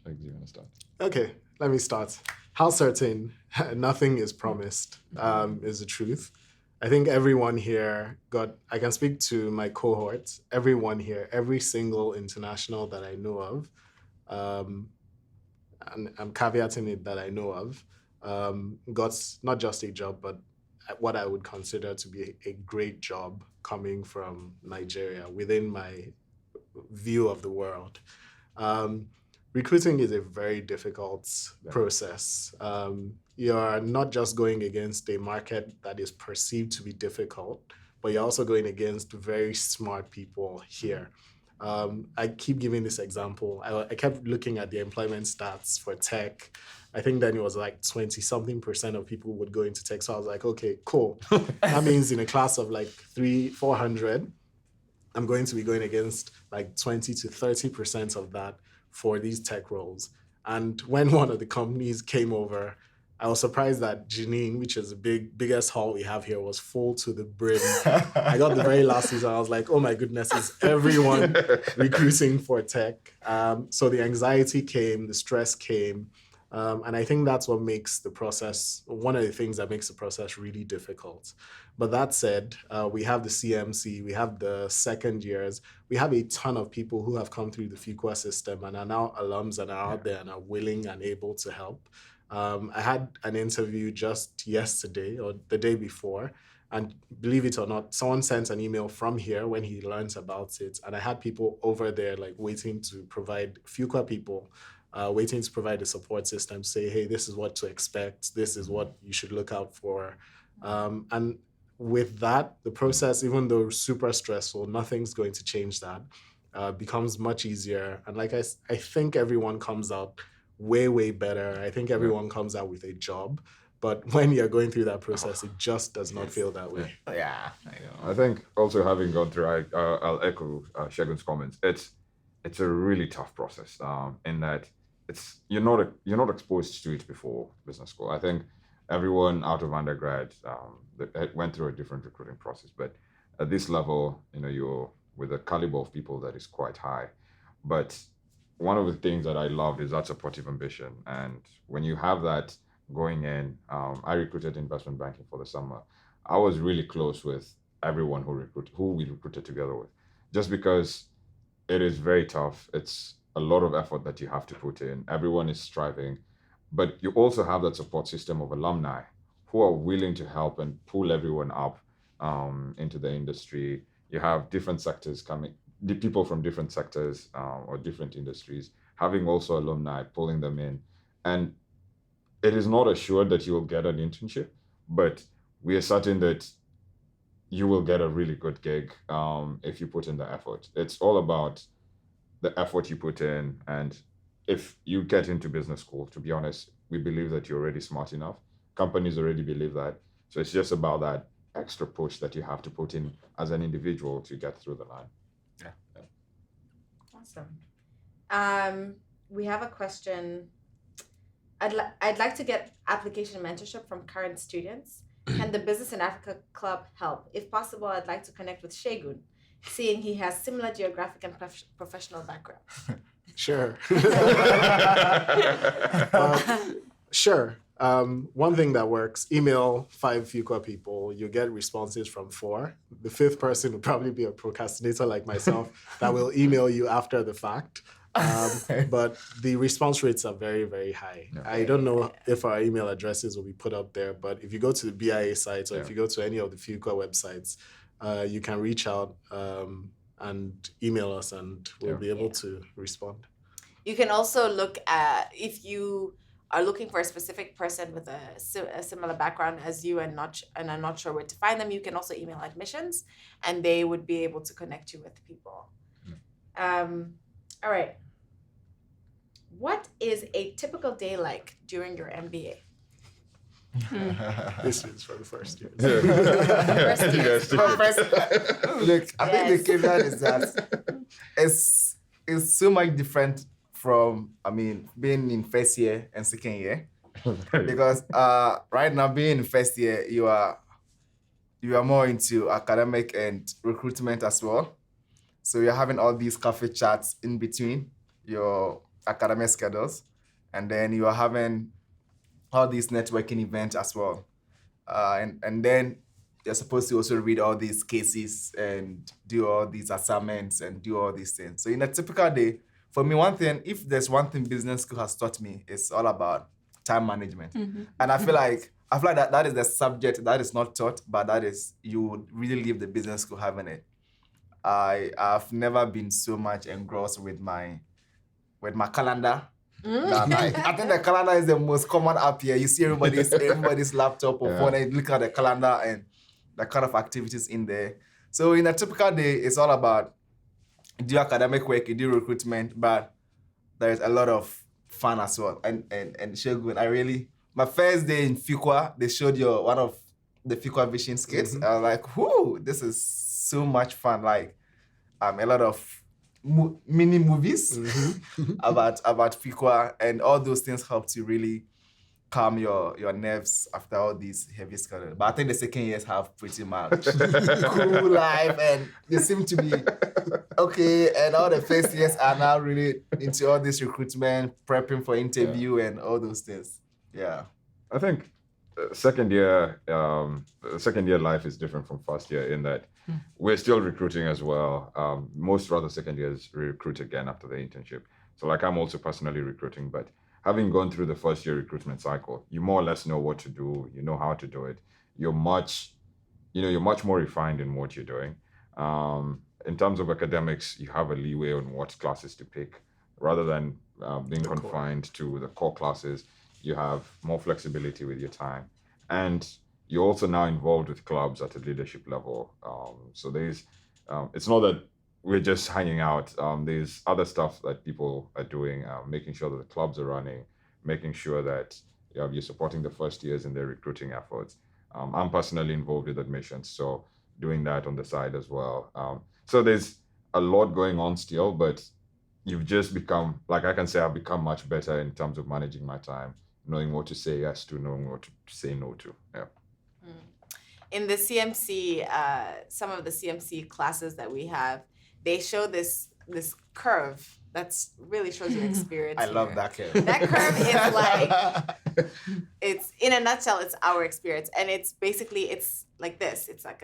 [SPEAKER 4] Shag, do you want to start?
[SPEAKER 2] Okay, let me start. How certain? Nothing is promised, is the truth. I think everyone here I can speak to my cohort, everyone here, every single international that I know of, and I'm caveating it that I know of, got not just a job, but what I would consider to be a great job coming from Nigeria within my view of the world. Recruiting is a very difficult process. You're not just going against a market that is perceived to be difficult, but you're also going against very smart people here. I keep giving this example. I kept looking at the employment stats for tech. I think then it was like 20-something% of people would go into tech. So I was like, okay, cool. That means in a class of like 400, I'm going to be going against like 20 to 30% of that for these tech roles. And when one of the companies came over, I was surprised that Janine, which is the biggest hall we have here, was full to the brim. I got the very last season. I was like, oh my goodness, is everyone recruiting for tech? So the anxiety came, the stress came. And I think that's what makes the process, one of the things that makes the process really difficult. But that said, we have the CMC, we have the second years, we have a ton of people who have come through the Fuqua system and are now alums and are out there and are willing and able to help. I had an interview just yesterday or the day before, and believe it or not, someone sent an email from here when he learned about it. And I had people over there like waiting to provide, Fuqua people, waiting to provide a support system, say, hey, this is what to expect. This is what you should look out for. And with that, the process, even though super stressful, nothing's going to change that. Becomes much easier. And like I think everyone comes out way, way better. I think everyone comes out with a job. But when you're going through that process, it just does not feel that way.
[SPEAKER 5] Yeah, I know.
[SPEAKER 4] I think also having gone through, I'll echo Shagun's comments. It's a really tough process in that you're not exposed to it before business school. I think everyone out of undergrad went through a different recruiting process, but at this level, you're with a caliber of people that is quite high. But one of the things that I loved is that supportive ambition, and when you have that going in, I recruited investment banking for the summer. I was really close with everyone who we recruited together with, just because it is very tough. It's a lot of effort that you have to put in. Everyone is striving, but you also have that support system of alumni who are willing to help and pull everyone up into the industry. You have different sectors coming, the people from different sectors or different industries, having also alumni pulling them in. And it is not assured that you will get an internship, but we are certain that you will get a really good gig if you put in the effort. It's all about the effort you put in. And if you get into business school, to be honest, we believe that you're already smart enough. Companies already believe that. So it's just about that extra push that you have to put in as an individual to get through the line.
[SPEAKER 5] Yeah.
[SPEAKER 1] Awesome. We have a question. I'd like to get application mentorship from current students. Can the Business in Africa Club help? If possible, I'd like to connect with Shagun, seeing he has similar geographic and professional background.
[SPEAKER 2] Sure. Sure. One thing that works, email 5 Fuqua people, you get responses from 4. The 5th person will probably be a procrastinator like myself that will email you after the fact. But the response rates are very, very high. Yeah. I don't know if our email addresses will be put up there, but if you go to the BIA sites or if you go to any of the Fuqua websites, you can reach out and email us and we'll be able to respond.
[SPEAKER 1] You can also look at, if you are looking for a specific person with a similar background as you and are not sure where to find them, you can also email admissions and they would be able to connect you with people. All right. What is a typical day like during your MBA?
[SPEAKER 2] This is for the first years.
[SPEAKER 1] First years.
[SPEAKER 5] Look, I think
[SPEAKER 1] Yes.
[SPEAKER 5] the caveat is that it's so much different from, being in first year and second year. Because right now, being in first year, you are more into academic and recruitment as well. So you're having all these coffee chats in between your academic schedules, and then you are having all these networking events as well. And then you're supposed to also read all these cases and do all these assignments and do all these things. So in a typical day, for me, if there's one thing business school has taught me, it's all about time management. And I feel like that is the subject that is not taught, but that is, you would really leave the business school having it. I've never been so much engrossed with my calendar. I think the calendar is the most common app here. You see everybody's laptop or phone, and you look at the calendar and the kind of activities in there. So in a typical day, it's all about, you do academic work, you do recruitment, but there's a lot of fun as well. And Shogun, my first day in Fuqua, they showed one of the Fuqua Vision skits. I was like, whoo, this is so much fun. Like, a lot of mini movies about Fuqua, and all those things help to really calm your nerves after all these heavy schedules. But I think the second years have pretty much cool life, and they seem to be okay. And all the first years are now really into all this recruitment, prepping for interview, and all those things. Yeah.
[SPEAKER 4] I think second year life is different from first year in that we're still recruiting as well. Most rather second years recruit again after the internship. So like, I'm also personally recruiting, but having gone through the first year recruitment cycle, you more or less know what to do, you know how to do it. You're much more refined in what you're doing. In terms of academics, you have a leeway on what classes to pick rather than being confined to the core classes. You have more flexibility with your time, and you're also now involved with clubs at a leadership level. So there's, it's not that we're just hanging out. There's other stuff that people are doing, making sure that the clubs are running, making sure that you're supporting the first years in their recruiting efforts. I'm personally involved with admissions, so doing that on the side as well. So there's a lot going on still, but you've just become, like, I can say I've become much better in terms of managing my time, knowing what to say yes to, knowing what to say no to. Yeah.
[SPEAKER 1] In the CMC, some of the CMC classes that we have, they show this curve that's really shows your experience.
[SPEAKER 5] I love that curve.
[SPEAKER 1] That curve is like, it's, in a nutshell, it's our experience, and it's basically, it's like this. It's like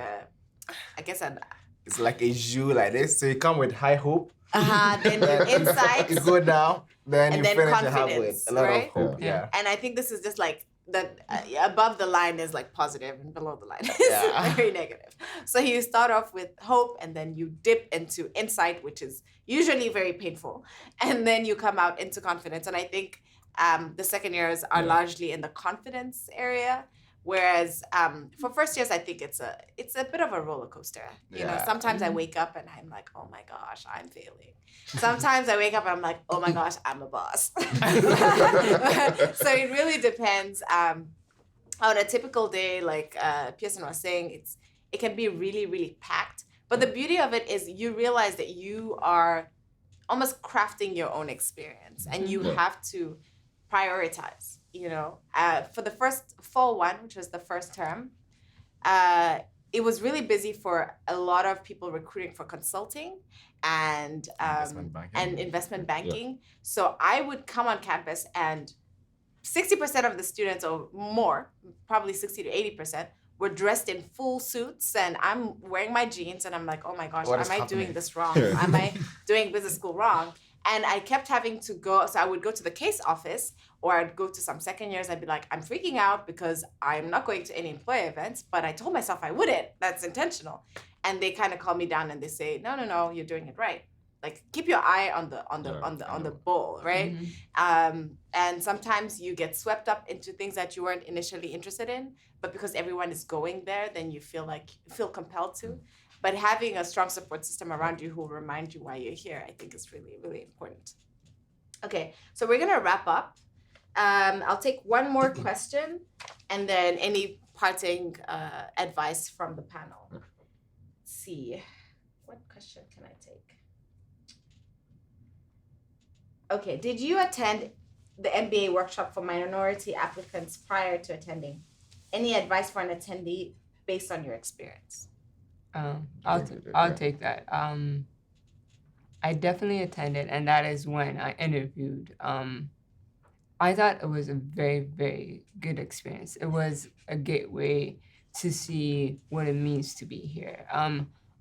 [SPEAKER 5] it's like a jus like this. So you come with high hope.
[SPEAKER 1] Then insight.
[SPEAKER 5] You go down, then you
[SPEAKER 1] then
[SPEAKER 5] finish
[SPEAKER 1] confidence,
[SPEAKER 5] your half with a lot
[SPEAKER 1] right?
[SPEAKER 5] of hope. Yeah.
[SPEAKER 1] And I think this is just like that. Above the line is like positive, and below the line is very negative. So you start off with hope, and then you dip into insight, which is usually very painful, and then you come out into confidence. And I think the second years are largely in the confidence area. Whereas for first years, I think it's a bit of a roller coaster. You know, sometimes I wake up and I'm like, oh my gosh, I'm failing. Sometimes I wake up and I'm like, oh my gosh, I'm a boss. So it really depends. On a typical day, like Pearson was saying, it can be really, really packed. But the beauty of it is you realize that you are almost crafting your own experience, and you have to prioritize. You know, for the first fall one, which was the first term, it was really busy for a lot of people recruiting for consulting and investment banking. So I would come on campus, and 60% of the students, or more, probably 60 to 80%, were dressed in full suits, and I'm wearing my jeans, and I'm like, oh my gosh, am I doing this wrong? Am I doing business school wrong? And I kept having to go, so I would go to the case office, or I'd go to some second years. I'd be like, I'm freaking out because I'm not going to any employee events, but I told myself I wouldn't. That's intentional. And they kind of calm me down and they say, no, you're doing it right. Like, keep your eye on the ball, right? And sometimes you get swept up into things that you weren't initially interested in, but because everyone is going there, then you feel compelled to. But having a strong support system around you who will remind you why you're here, I think is really, really important. Okay, so we're gonna wrap up. I'll take one more question and then any parting advice from the panel. Let's see. What question can I take? Okay, did you attend the MBA workshop for minority applicants prior to attending? Any advice for an attendee based on your experience?
[SPEAKER 3] I'll take that. I definitely attended, and that is when I interviewed. I thought it was a very, very good experience. It was a gateway to see what it means to be here.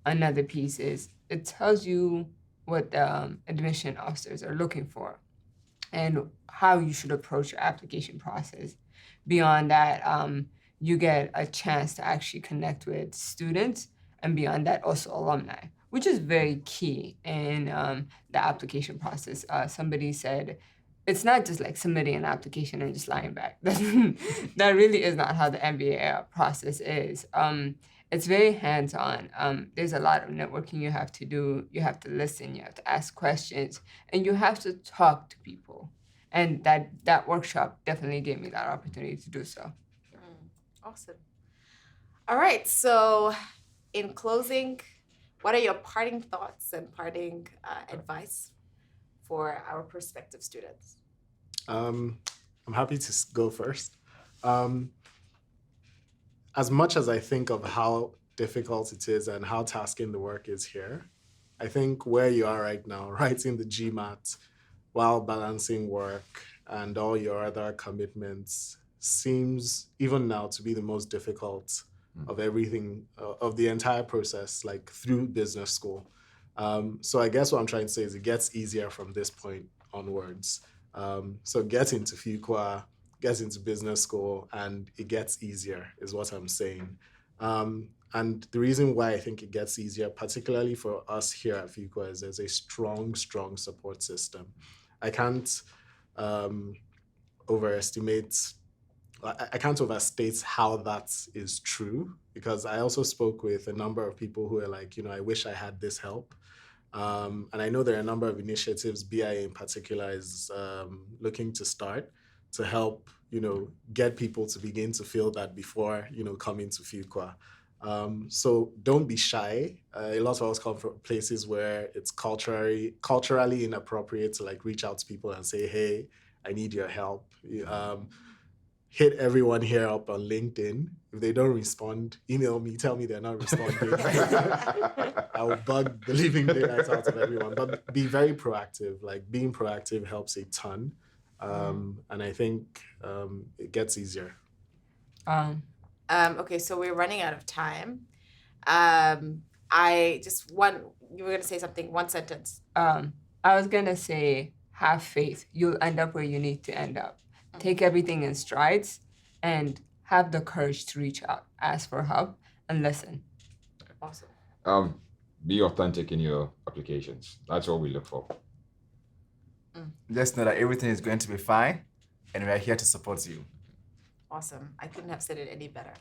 [SPEAKER 3] Another piece is it tells you what admission officers are looking for and how you should approach your application process. Beyond that, you get a chance to actually connect with students, and beyond that, also alumni, which is very key in the application process. Somebody said, it's not just like submitting an application and just lying back. That really is not how the MBA process is. It's very hands-on. There's a lot of networking you have to do. You have to listen, you have to ask questions, and you have to talk to people. And that workshop definitely gave me that opportunity to do so.
[SPEAKER 1] Awesome. All right, so in closing, what are your parting thoughts and parting advice for our prospective students?
[SPEAKER 2] I'm happy to go first. As much as I think of how difficult it is and how tasking the work is here, I think where you are right now, writing the GMAT while balancing work and all your other commitments seems even now to be the most difficult of everything, of the entire process, like through business school. So I guess what I'm trying to say is it gets easier from this point onwards. So get into Fuqua, get into business school, and it gets easier is what I'm saying. And the reason why I think it gets easier, particularly for us here at Fuqua, is there's a strong, strong support system. I can't overstate how that is true, because I also spoke with a number of people who are like, I wish I had this help. And I know there are a number of initiatives, BIA in particular is looking to start to help, get people to begin to feel that before, coming to Fuqua. So don't be shy. A lot of us come from places where it's culturally inappropriate to like reach out to people and say, hey, I need your help. Hit everyone here up on LinkedIn. If they don't respond, email me, tell me they're not responding. I will bug the living daylights out of everyone. But be very proactive. Like being proactive helps a ton. And I think it gets easier.
[SPEAKER 1] Okay, so we're running out of time. You were gonna say something, one sentence.
[SPEAKER 3] I was gonna say, have faith. You'll end up where you need to end up. Take everything in strides and have the courage to reach out, ask for help, and listen.
[SPEAKER 1] Awesome.
[SPEAKER 4] Be authentic in your applications. That's what we look for.
[SPEAKER 5] Just know that everything is going to be fine, and we are here to support you.
[SPEAKER 1] Awesome. I couldn't have said it any better.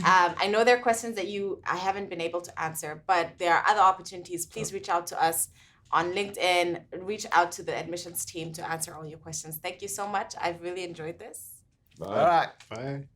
[SPEAKER 1] I know there are questions that I haven't been able to answer, but there are other opportunities. Please reach out to us on LinkedIn, reach out to the admissions team to answer all your questions. Thank you so much. I've really enjoyed this.
[SPEAKER 4] Bye.
[SPEAKER 5] All right.
[SPEAKER 2] Bye.